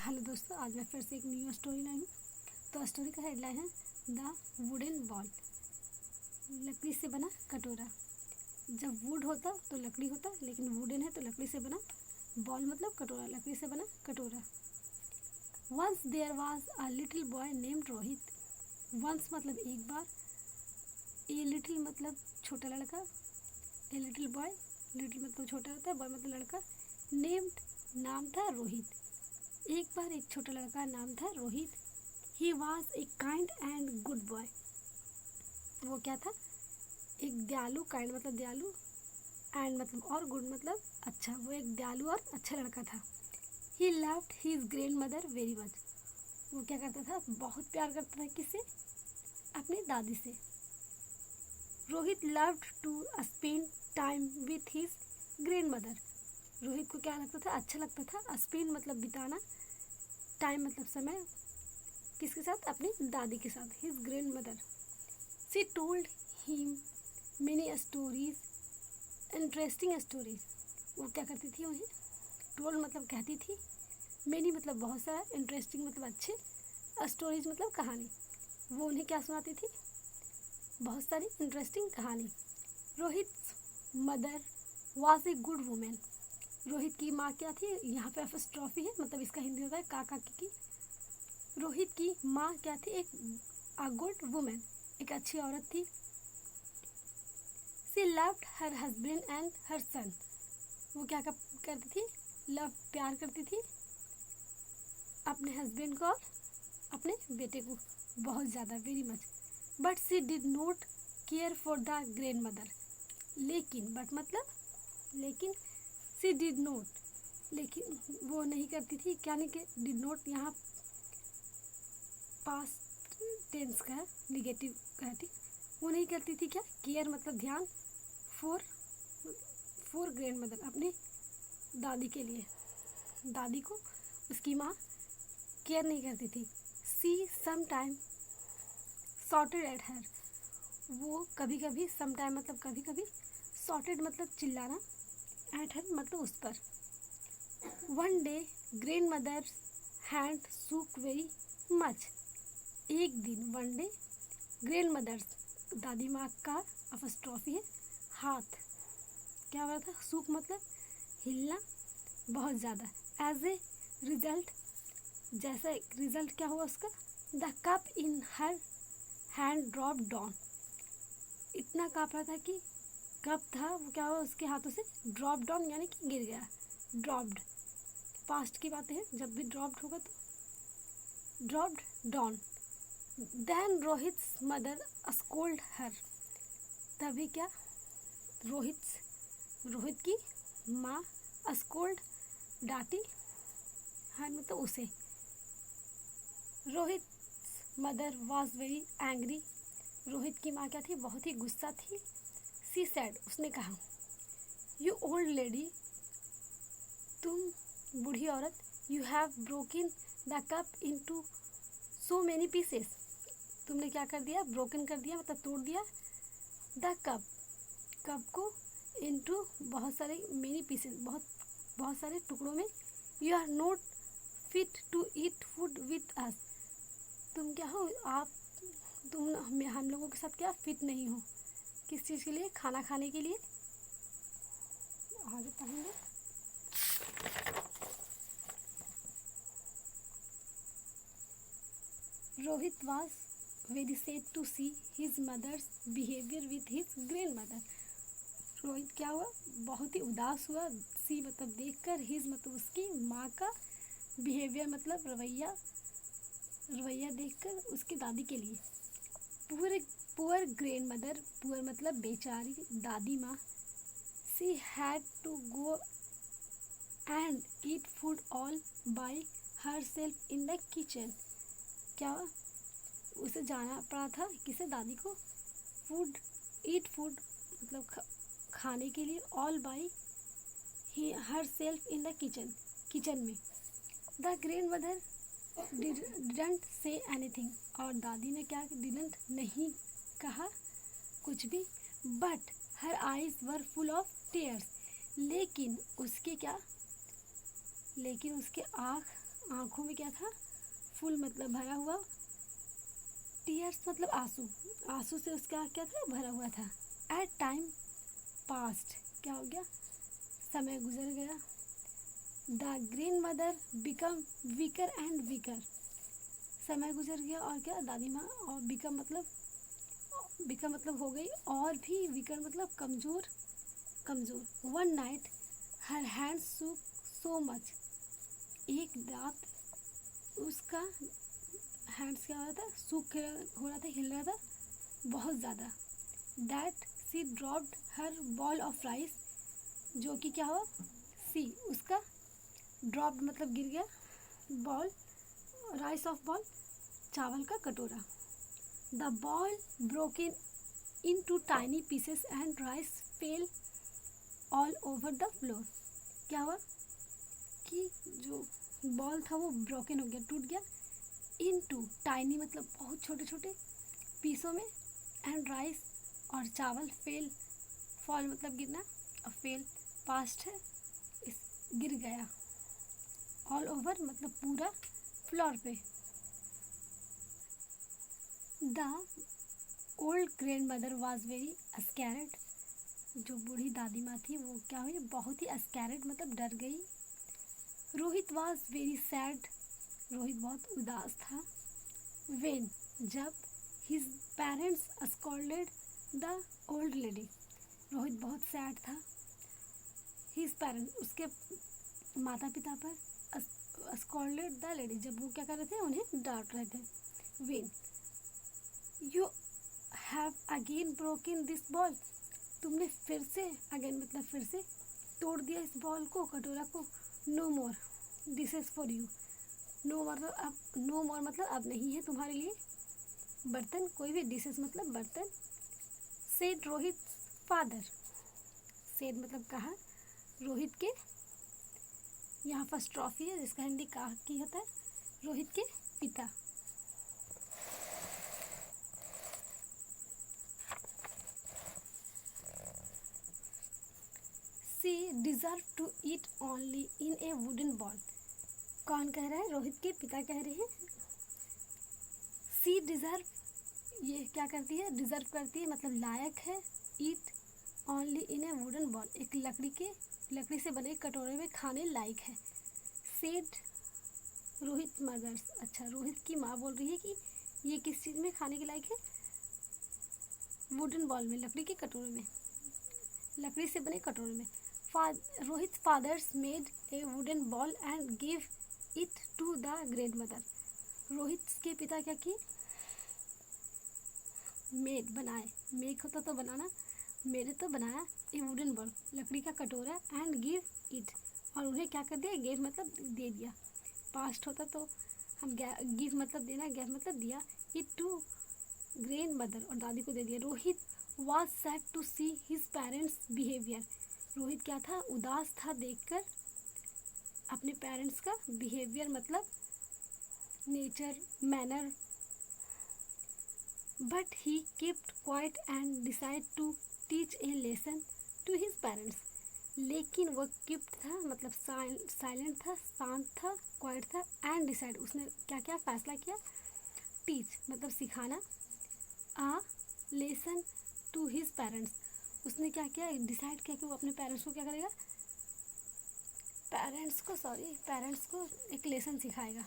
Hello दोस्तों, आज मैं फिर से एक न्यू स्टोरी लाई हूँ। तो स्टोरी का हेडलाइन है द वुडन बॉल। लकड़ी से बना कटोरा। जब वुड होता तो लकड़ी होता, लेकिन वुडन है तो लकड़ी से बना बॉल मतलब कटोरा, लकड़ी से बना कटोरा। Once there was a little boy named Rohit. Once मतलब एक बार, ए लिटिल मतलब छोटा लड़का, ए लिटिल बॉय, लिटिल मतलब छोटा होता है, बॉय मतलब लड़का, नेम्ड नाम था रोहित। एक बार एक छोटा लड़का नाम था Rohit. He was a kind and good boy. वो क्या था? एक दयालु, काइंड मतलब दयालु, एंड मतलब और गुड मतलब अच्छा। वो एक दयालु और अच्छा लड़का था। He loved his grand mother very much. वो क्या करता था? बहुत प्यार करता था। किससे? अपनी दादी से। Rohit loved to spend time with his grandmother. Rohit को क्या लगता था? अच्छा लगता था। स्पेंड मतलब बिताना, टाइम मतलब समय। किसके साथ? अपनी दादी के साथ, his grand mother. She told him many stories, interesting stories. वो क्या करती थी? उन्हें टोल्ड मतलब कहती थी, मेनी मतलब बहुत सारा, इंटरेस्टिंग मतलब अच्छे, स्टोरीज मतलब कहानी। वो उन्हें क्या सुनाती थी? बहुत सारी इंटरेस्टिंग कहानी। Rohit mother was a good women. Rohit की माँ क्या थी? यहाँ पे एपॉस्ट्रॉफी है, मतलब इसका हिंदी होता है काका की। रोहित की माँ क्या थी? एक गुड वुमेन, एक अच्छी औरत थी। She loved her husband and her son. वो क्या करती थी? लव, प्यार करती थी अपने हस्बैंड को और अपने बेटे को बहुत ज़्यादा, very much. But she did not care for the grand mother. लेकिन, बट मतलब लेकिन, शी डिड नॉट, लेकिन वो नहीं करती थी। क्या नहीं कि डिड नॉट यहाँ पास्ट टेंस का निगेटिव का है, ठीक। वो नहीं करती थी क्या? केयर मतलब ध्यान, फॉर फॉर ग्रैंड मदर अपनी दादी के लिए। दादी को उसकी माँ केयर नहीं करती थी। She some time shouted at her. वो कभी कभी, सम टाइम मतलब कभी कभी, सॉर्टेड मतलब चिल्लाना, एट हर मतलब उस पर। One day grandmother hand shook very much. एक दिन, वन डे, ग्रैंड मदर्स दादी माँ का अपॉस्ट्रॉफी है हाथ क्या हो रहा था? सूक मतलब हिलना बहुत ज़्यादा। एज ए रिजल्ट, जैसा एक रिजल्ट क्या हुआ उसका? The cup in her hand drop down. इतना काँप रहा था कि कप था वो क्या हुआ? उसके हाथों से ड्रॉप डाउन यानी कि गिर गया। ड्रॉप्ड पास्ट की बातें हैं, जब भी ड्रॉप्ड होगा तो dropped down. Then Rohit's mother scolded her. तभी क्या? रोहित की माँ स्कोल्ड, डांटी, हर मतलब उसे। Rohit mother was very angry. Rohit की माँ क्या थी? बहुत ही गुस्सा थी। सी सैड, उसने कहा, यू ओल्ड लेडी, तुम बूढ़ी औरत, you have broken the cup into so many pieces. तुमने क्या कर दिया? ब्रोकन कर दिया मतलब तोड़ दिया। द कप को इनटू बहुत सारे, मेनी पीसेस बहुत सारे टुकड़ों में। You are not fit to eat food with us. तुम क्या हो? तुम हम लोगों के साथ क्या फिट नहीं हो? किस चीज़ के लिए? खाना खाने के लिए। आगे पढ़ेंगे। Rohit was very sad to see his mother's behaviour with his grandmother. Rohit क्या हुआ? बहुत ही उदास हुआ। सी मतलब देखकर, हिज मतलब उसकी माँ का, बिहेवियर मतलब रवैया, रवैया देखकर उसकी दादी के लिए। Poor poor grandmother, poor मतलब बेचारी दादी माँ। She had to go and eat food all by herself in the kitchen. क्या उसे जाना पड़ा था? किसे? दादी को। फूड, ईट फूड मतलब खाने के लिए, all by herself in the kitchen में। The grandmother didn't say anything. और दादी ने क्या? डिडंट नहीं कहा कुछ भी। But her eyes were full of tears. लेकिन उसके क्या? लेकिन उसके आँखों में क्या था, फुल मतलब भरा हुआ, टीयर्स मतलब आंसू, आंसू से उसका क्या था, भरा हुआ था। एट टाइम पास्ट, क्या हो गया, समय गुजर गया। The green mother become weaker and weaker, समय गुजर गया और क्या, दादी माँ, और बिकम मतलब हो गई, और भी वीकर मतलब कमज़ोर कमज़ोर। One night her hand shook so much, एक रात उसका हैंड्स क्या हो रहा था, सूख हो रहा था, हिल रहा था बहुत ज़्यादा। That she dropped her bowl of rice, जो कि क्या हुआ, सी उसका ड्रॉप्ड मतलब गिर गया, बॉल राइस ऑफ बॉल, चावल का कटोरा। The bowl broken into tiny pieces and rice fell all over the floor, क्या हुआ कि जो बॉल था वो ब्रोकन हो गया, टूट गया, इनटू टाइनी मतलब बहुत छोटे छोटे पीसों में, एंड राइस और चावल, फेल फॉल मतलब गिरना, और फेल पास्ट है, इस गिर गया, ऑल ओवर मतलब पूरा फ्लोर पे। The old grand mother was very scared, जो बूढ़ी दादी माँ थी वो क्या हुई, बहुत ही स्कैर्ड मतलब डर गई। Rohit was very sad, Rohit बहुत उदास था। वेन जब his parents scolded the old lady, Rohit बहुत सैड था। हिज पेरेंट्स उसके माता पिता पर, स्कॉल्डेड द लेडी जब वो क्या कर रहे थे, उन्हें डांट रहे थे। When you have again broken this ball, तुमने फिर से, अगेन मतलब फिर से तोड़ दिया इस बॉल को, कटोरा को। No more this is for you, no मतलब अब, नो मोर मतलब अब नहीं है तुम्हारे लिए बर्तन, कोई भी, डिशेस मतलब बर्तन। सेड रोहित फादर, सेड मतलब कहा, रोहित के, यहाँ फर्स्ट ट्रॉफी है जिसका हिंदी कहा की होता है, रोहित के पिता। She deserve to eat only in a wooden bowl, कौन कह रहा है, रोहित के पिता कह रहे हैं। सी डिजर्व, ये क्या करती है, डिजर्व करती है मतलब लायक है, ईट only in a wooden ball, एक लकड़ी से बने कटोरे में खाने लायक है। सेड रोहित मदर्स, अच्छा रोहित की माँ बोल रही है कि ये किस चीज़ में खाने के लायक है, वुडन बॉल में, लकड़ी के कटोरे में, लकड़ी से बने कटोरे में। Rohit father's made a wooden bowl and give it to the grandmother, Rohit के पिता क्या किए, मेड बनाए, मेक होता तो बनाना, मेरे तो बनाया, ए वुडन बॉल लकड़ी का कटोरा, एंड गिव इट और उन्हें क्या कर दिया, गिव मतलब दे दिया, पास्ट होता तो हम गिव मतलब देना, गिव मतलब दिया, इट टू ग्रैंड मदर और दादी को दे दिया। Rohit was sad to see his parents behaviour, Rohit क्या था, उदास था देखकर अपने पेरेंट्स का बिहेवियर मतलब nature, manner. But he kept quiet and decided to teach a lesson to his parents, लेकिन वो कीप्ट था मतलब साइलेंट था, शांत था, क्वाइट था, एंड डिसाइड उसने क्या क्या फैसला किया, टीच मतलब सिखाना, आ लेसन टू हिज पेरेंट्स, उसने क्या किया, डिसाइड किया कि वो अपने पेरेंट्स को क्या करेगा, पेरेंट्स को एक लेसन सिखाएगा।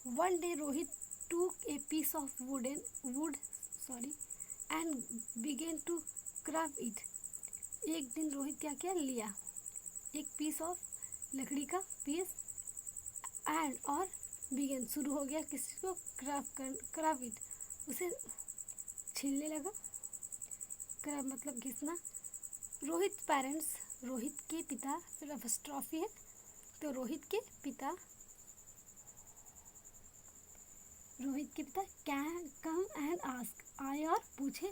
One day Rohit took a piece of wood and began to carve it, एक दिन रोहित क्या किया, लिया एक पीस ऑफ लकड़ी का पीस, एंड और बिगेन शुरू हो गया किसी को क्राव इट, उसे छीलने लगा, क्राव मतलब घिसना। रोहित पेरेंट्स, रोहित के पिता, फिर अपस्ट्रॉफी है तो रोहित के पिता कैन कम एंड आस्क आए और पूछे,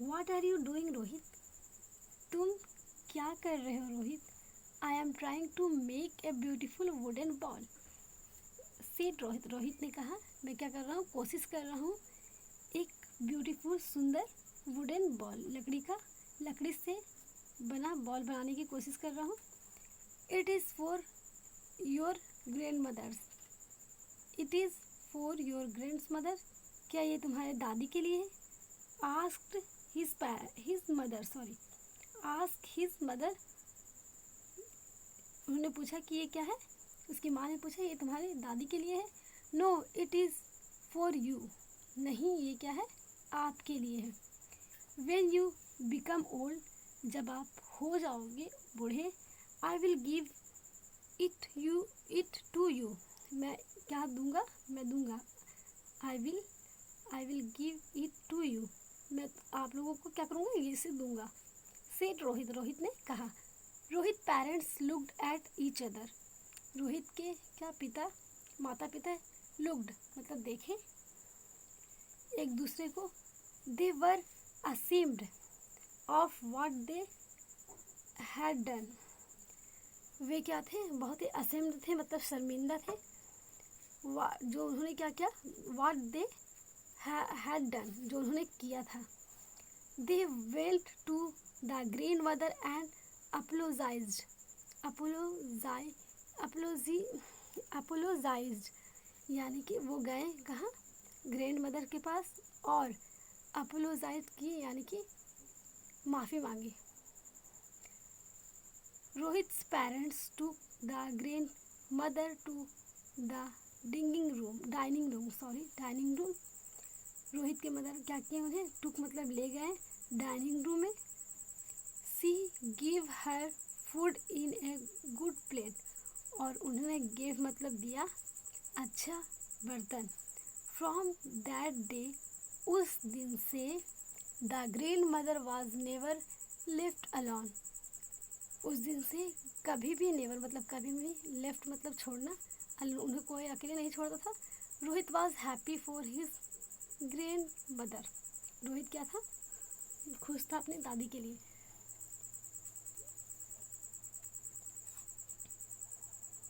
what are you doing Rohit, तुम क्या कर रहे हो Rohit, I am trying to make a beautiful wooden bowl, said Rohit, Rohit ने कहा मैं क्या कर रहा हूँ, कोशिश कर रहा हूँ एक ब्यूटीफुल सुंदर वुडन बॉल, लकड़ी से बना बॉल बनाने की कोशिश कर रहा हूँ। It is for your grandmother's, it is for your grandmother, क्या ये तुम्हारे दादी के लिए है? आस्क्ड हिज मदर, उन्होंने पूछा कि ये क्या है, उसकी माँ ने पूछा ये तुम्हारे दादी के लिए है। No it is for you, नहीं ये क्या है, आपके लिए है। व्हेन यू बिकम ओल्ड, जब आप हो जाओगे बूढ़े, I will give it to you, मैं क्या दूंगा, मैं दूंगा। I will give it to you, मैं आप लोगों को क्या करूँगा, ये इसे दूंगा। सेड रोहित, रोहित ने कहा। Rohit parents looked at each other, Rohit के क्या पिता, माता पिता लुक्ड मतलब देखे एक दूसरे को। They were ashamed of what they had done, वे क्या थे, बहुत ही असेम्ड थे मतलब शर्मिंदा थे, जो उन्होंने क्या किया, व्हाट दे हैड डन, जो उन्होंने किया था। They went to the grandmother and apologised, apologised यानी कि वो गए कहाँ, ग्रैंड मदर के पास, और अपोलोजाइज किए यानी कि माफ़ी मांगी। Rohit's parents to the grandmother to the dining room, Rohit के मदर क्या किए, उन्हें टुक मतलब ले गए डाइनिंग रूम में। She give her food in a good plate, और उन्होंने गिव मतलब दिया अच्छा बर्तन। फ्रॉम दैट डे, उस दिन से, the grand mother was never left alone, उस दिन से कभी भी नेवर मतलब कभी भी, लेफ्ट मतलब छोड़ना, उन्हें कोई अकेले नहीं छोड़ता था। Rohit was happy for his grandmother, Rohit क्या था, खुश था अपनी दादी के लिए।